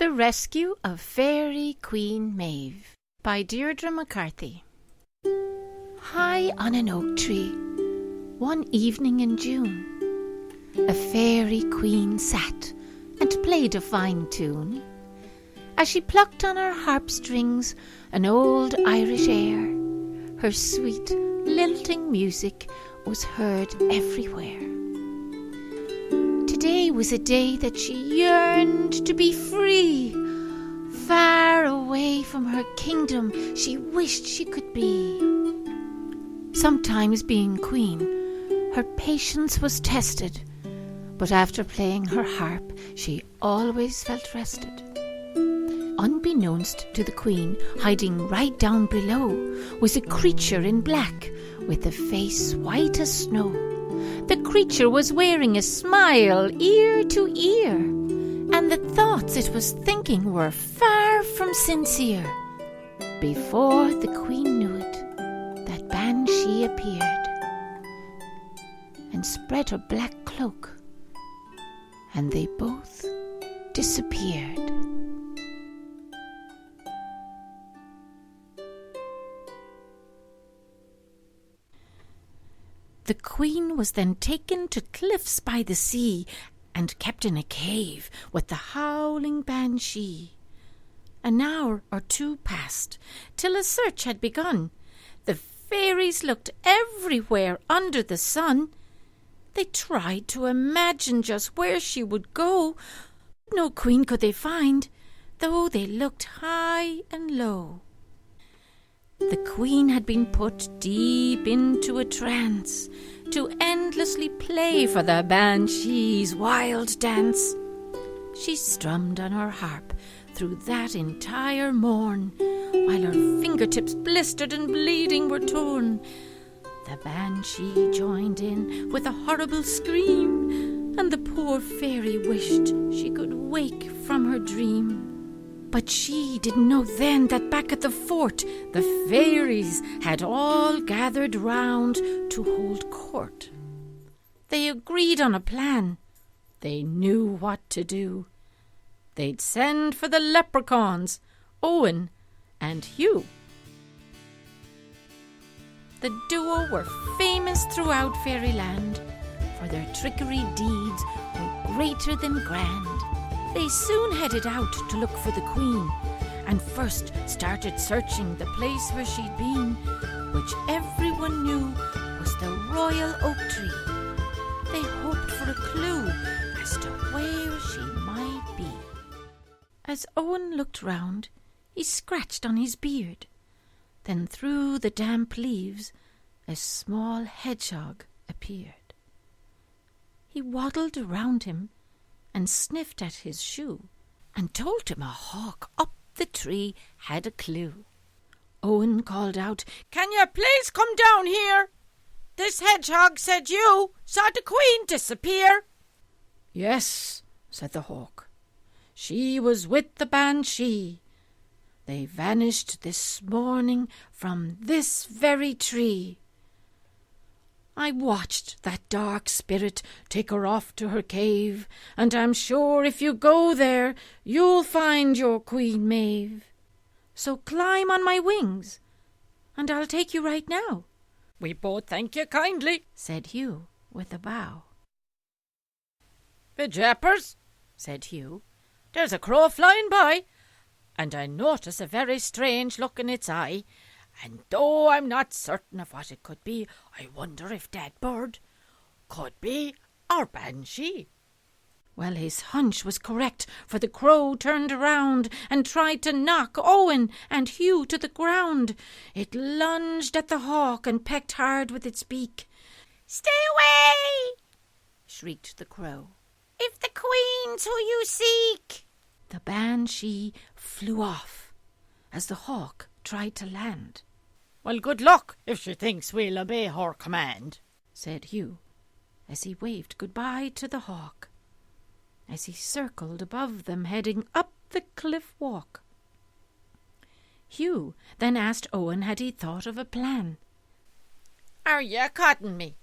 The Rescue of Fairy Queen Maeve by Deirdre McCarthy. High on an oak tree, one evening in June, a fairy queen sat and played a fine tune. As she plucked on her harp strings an old Irish air, her sweet, lilting music was heard everywhere. Today was a day that she yearned to be free. Far away from her kingdom she wished she could be. Sometimes being queen, her patience was tested, but after playing her harp she always felt rested. Unbeknownst to the queen, hiding right down below, was a creature in black with a face white as snow. The creature was wearing a smile ear to ear, and the thoughts it was thinking were far from sincere. Before the queen knew it, that banshee appeared and spread her black cloak, and they both disappeared. The queen was then taken to cliffs by the sea and kept in a cave with the howling banshee. An hour or two passed till a search had begun. The fairies looked everywhere under the sun. They tried to imagine just where she would go. No queen could they find, though they looked high and low. The queen had been put deep into a trance to endlessly play for the banshee's wild dance. She strummed on her harp through that entire morn, while her fingertips blistered and bleeding were torn. The banshee joined in with a horrible scream, and the poor fairy wished she could wake from her dream. But she didn't know then that back at the fort the fairies had all gathered round to hold court. They agreed on a plan. They knew what to do. They'd send for the leprechauns, Owen and Hugh. The duo were famous throughout fairyland, for their trickery deeds were greater than grand. They soon headed out to look for the queen, and first started searching the place where she'd been, which everyone knew was the royal oak tree. They hoped for a clue as to where she might be. As Owen looked round, he scratched on his beard. Then through the damp leaves a small hedgehog appeared. He waddled around him and sniffed at his shoe, and told him a hawk up the tree had a clue. Owen called out, "Can you please come down here? This hedgehog said you saw the queen disappear." "Yes," said the hawk. "She was with the banshee. They vanished this morning from this very tree. I watched that dark spirit take her off to her cave, and I'm sure if you go there, you'll find your Queen Maeve. So climb on my wings, and I'll take you right now." "We both thank you kindly," said Hugh with a bow. "Be jappers," said Hugh, "there's a crow flying by, and I notice a very strange look in its eye. And though I'm not certain of what it could be, I wonder if that bird could be our banshee." Well, his hunch was correct, for the crow turned around and tried to knock Owen and Hugh to the ground. It lunged at the hawk and pecked hard with its beak. "Stay away!" shrieked the crow. "If the queen's who you seek." The banshee flew off as the hawk tried to land. "Well, good luck if she thinks we'll obey her command," said Hugh, as he waved goodbye to the hawk, as he circled above them, heading up the cliff walk. Hugh then asked Owen had he thought of a plan. "Are you cotton me?"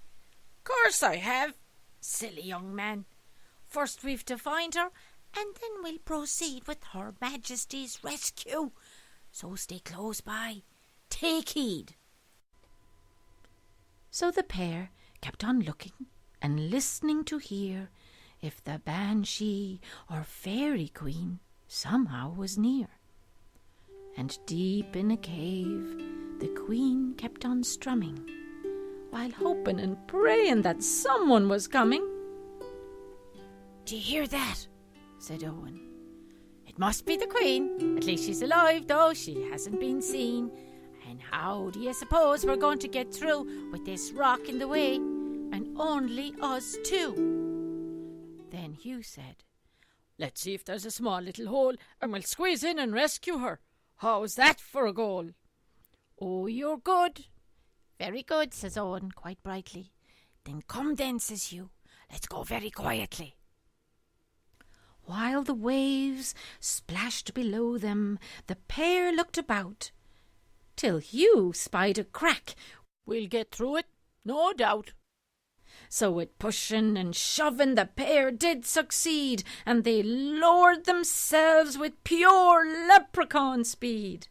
"Course I have, silly young man. First we've to find her, and then we'll proceed with Her Majesty's rescue. So stay close by. Take heed." So the pair kept on looking and listening to hear if the Banshee or Fairy Queen somehow was near. And deep in a cave the Queen kept on strumming, while hoping and praying that someone was coming. "Do you hear that?" said Owen. "It must be the Queen. At least she's alive, though she hasn't been seen. And how do you suppose we're going to get through with this rock in the way, and only us two?" Then Hugh said, "Let's see if there's a small little hole, and we'll squeeze in and rescue her. How's that for a goal?" "Oh, you're good." "Very good," says Owen, quite brightly. "Then come then," says Hugh. "Let's go very quietly." While the waves splashed below them, the pair looked about, till Hugh spied a crack. "We'll get through it, no doubt." So with pushing and shoving the pair did succeed, and they lowered themselves with pure leprechaun speed.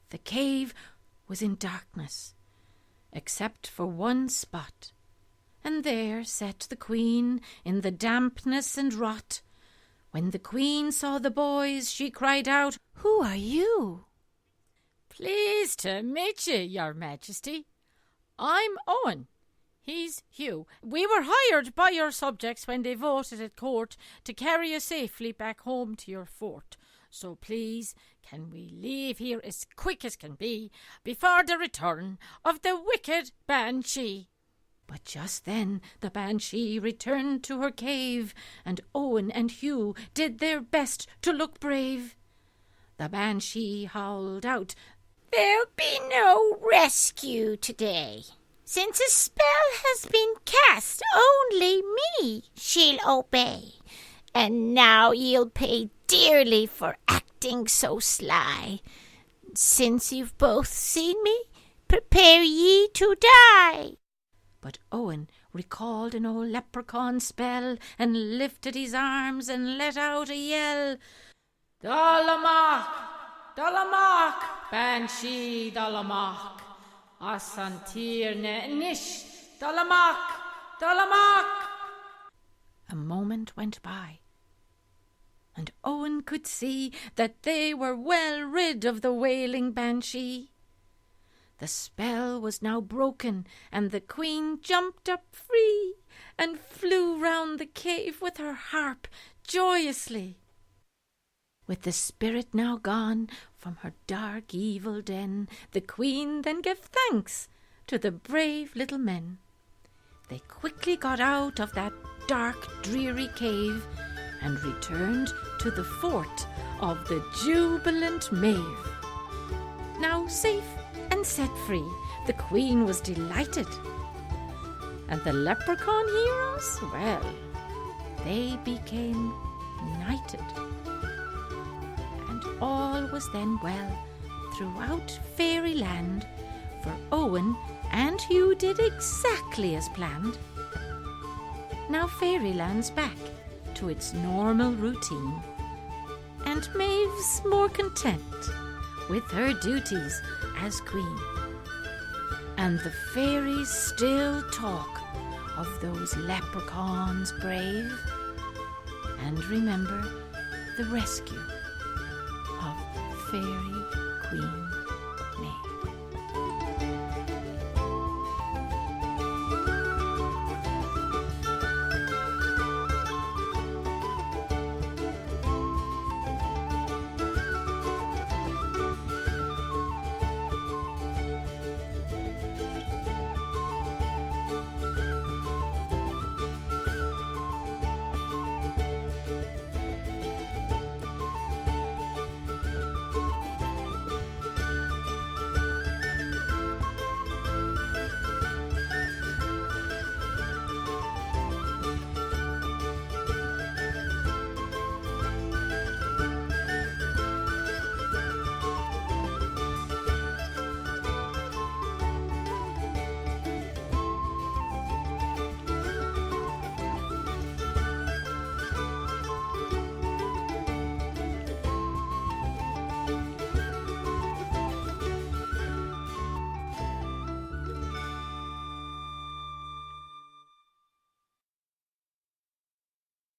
The cave was in darkness, except for one spot, and there sat the Queen in the dampness and rot. When the Queen saw the boys, she cried out, "Who are you?" "Pleased to meet you, Your Majesty. I'm Owen. He's Hugh. We were hired by your subjects when they voted at court to carry you safely back home to your fort. So please, can we leave here as quick as can be before the return of the wicked Banshee?" But just then the Banshee returned to her cave, and Owen and Hugh did their best to look brave. The Banshee howled out, "There'll be no rescue today. Since a spell has been cast, only me she'll obey. And now you'll pay dearly for acting so sly. Since you've both seen me, prepare ye to die." But Owen recalled an old leprechaun spell, and lifted his arms and let out a yell. "Dalamach, Dalamach, Banshee, Dalamach. Asantir ne nish, Dalamach, Dalamach." A moment went by, and Owen could see that they were well rid of the wailing Banshee. The spell was now broken, and the Queen jumped up free and flew round the cave with her harp joyously. With the spirit now gone from her dark evil den, the Queen then gave thanks to the brave little men. They quickly got out of that dark, dreary cave and returned to the fort of the jubilant Maeve. Now safe and set free, the Queen was delighted. And the leprechaun heroes, well, they became knighted. And all was then well throughout Fairyland, for Owen and Hugh did exactly as planned. Now Fairyland's back to its normal routine, and Maeve's more content with her duties as queen. And the fairies still talk of those leprechauns brave, and remember the rescue of Fairy Queen